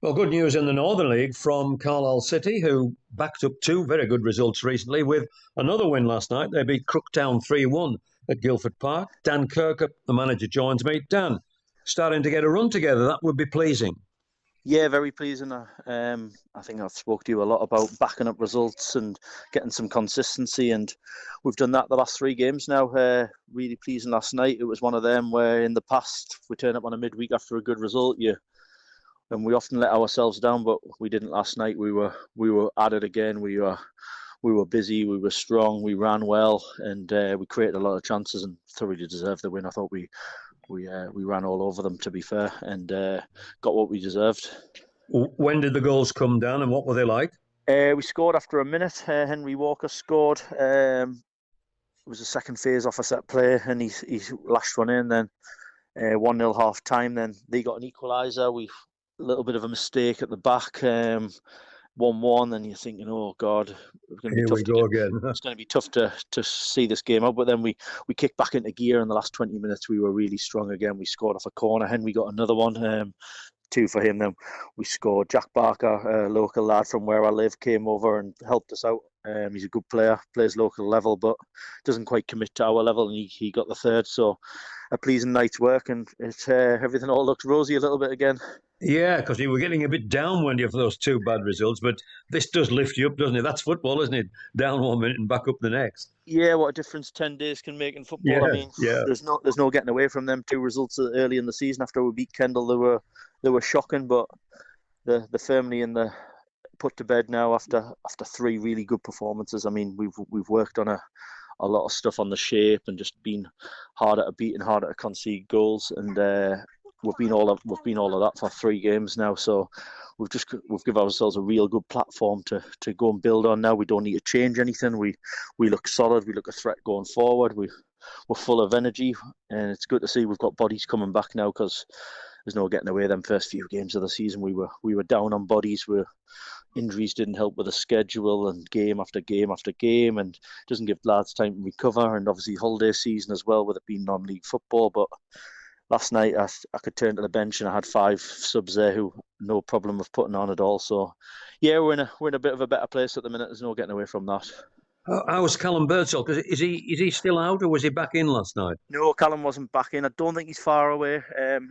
Well, good news in the Northern League from Carlisle City, who backed up two very good results recently with another win last night. They beat Crook Town 3-1 at Guildford Park. Dan Kirkup, the manager, joins me. Dan, starting to get a run together. That would be pleasing. Yeah, very pleasing. I think I've spoke to you a lot about backing up results and getting some consistency, and we've done that the last three games now. Really pleasing last night. It was one of them where in the past we turn up on a midweek after a good result, and we often let ourselves down, but we didn't last night. We were at it again. We were busy. We were strong. We ran well, and we created a lot of chances and thoroughly deserved the win. I thought we ran all over them, to be fair, and got what we deserved. When did the goals come down and what were they like? We scored after a minute. Henry Walker scored. It was the second phase off a set play, and he lashed one in. Then 1-0 half time. Then they got an equaliser. We a little bit of a mistake at the back. 1-1, and you're thinking, oh God, it's going to be Here tough we to go get. again. It's going to be tough to see this game out. But then we kicked back into gear in the last 20 minutes. We were really strong again. We scored off a corner. Henry got another one. Two for him. Then we scored. Jack Barker, a local lad from where I live, came over and helped us out. He's a good player, plays local level, but doesn't quite commit to our level, and he got the third. So a pleasing night's work, and everything all looks rosy a little bit again. Yeah, because you were getting a bit down when you for those two bad results, but this does lift you up, doesn't it? That's football, isn't it? Down 1 minute and back up the next. Yeah, what a difference 10 days can make in football. I Yeah, mean, yeah. there's no getting away from them two results early in the season after we beat Kendal. They were shocking, but the firmly in the put to bed now after three really good performances. I mean, we've worked on a lot of stuff on the shape and just been harder to beat and harder to concede goals, and we've been all of that for three games now. So we've given ourselves a real good platform to go and build on now. We don't need to change anything. We look solid. We look a threat going forward. We're full of energy, and it's good to see we've got bodies coming back now, because there's no getting away. Them first few games of the season, we were down on bodies. Injuries didn't help with the schedule, and game after game after game, and doesn't give lads time to recover. And obviously holiday season as well, with it being non-league football. But last night I could turn to the bench and I had five subs there who no problem of putting on at all. So yeah, we're in a bit of a better place at the minute. There's no getting away from that. How was Callum Birdsall? Because is he still out or was he back in last night? No, Callum wasn't back in. I don't think he's far away.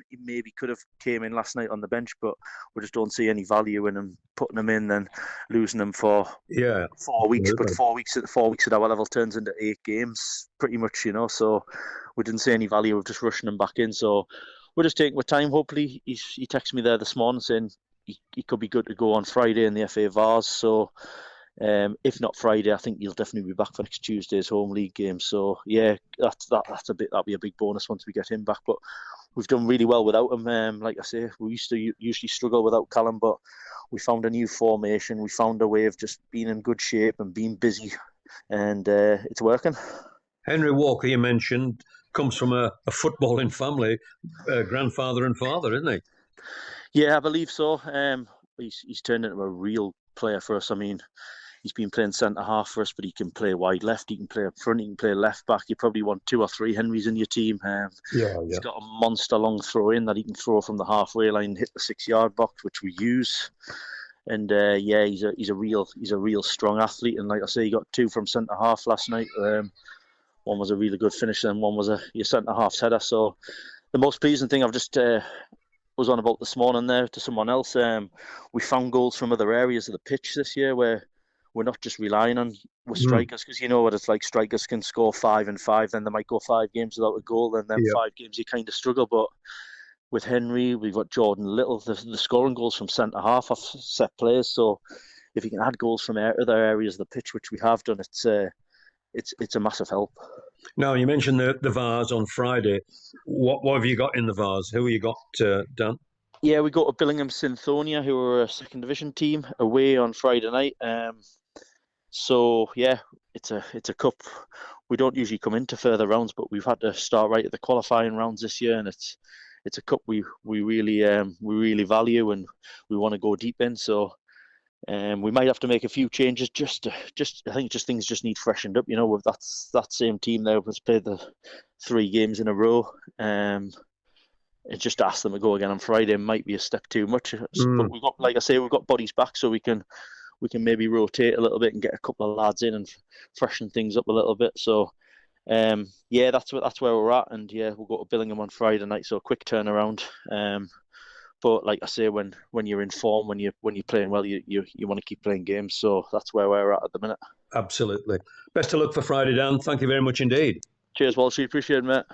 He maybe could have came in last night on the bench, but we just don't see any value in him putting him in, then losing him for Yeah, 4 weeks. But absolutely. 4 weeks at our level turns into 8 games, pretty much. So we didn't see any value of just rushing him back in. So we're just taking our time. Hopefully, he texted me there this morning saying he could be good to go on Friday in the FA Vars. So if not Friday, I think he'll definitely be back for next Tuesday's home league game. So yeah, that'll be a big bonus once we get him back. But we've done really well without him. Like I say, we used to usually struggle without Callum, but we found a new formation. We found a way of just being in good shape and being busy, and it's working. Henry Walker, you mentioned, comes from a footballing family, grandfather and father, isn't he? Yeah, I believe so. He's turned into a real player for us. I mean, he's been playing centre half for us, but he can play wide left. He can play up front. He can play left back. You probably want two or three Henrys in your team. Yeah, He's yeah. got a monster long throw in that he can throw from the halfway line, hit the 6 yard box, which we use. And yeah, he's a real strong athlete. And like I say, he got two from centre half last night. One was a really good finish, and one was your centre half's header. So the most pleasing thing I've just was on about this morning there to someone else. We found goals from other areas of the pitch this year where we're not just relying on with Mm, strikers, because you know what it's like. Strikers can score 5 and 5, then they might go 5 games without a goal, and then yeah. 5 games you kind of struggle. But with Henry, we've got Jordan Little, the scoring goals from centre half off set plays. So if you can add goals from other areas of the pitch, which we have done, it's a massive help. Now, you mentioned the Vars on Friday. What have you got in the Vars? Who have you got, Dan? Yeah, we go to Billingham Synthonia, who are a second division team, away on Friday night. So yeah, it's a cup. We don't usually come into further rounds, but we've had to start right at the qualifying rounds this year, and it's a cup we really value, and we want to go deep in. So we might have to make a few changes. Just I think just things just need freshened up. With that same team there has played the 3 games in a row. just ask them to go again on Friday might be a step too much. But Mm. we've got, like I say, we've got bodies back, so we can maybe rotate a little bit and get a couple of lads in and freshen things up a little bit. So yeah, that's where we're at, and yeah, we'll go to Billingham on Friday night, so a quick turnaround. But like I say, when you're in form, when you're playing well, you want to keep playing games. So that's where we're at the minute. Absolutely. Best of luck for Friday, Dan. Thank you very much indeed. Cheers, Walshy. Appreciate it, mate.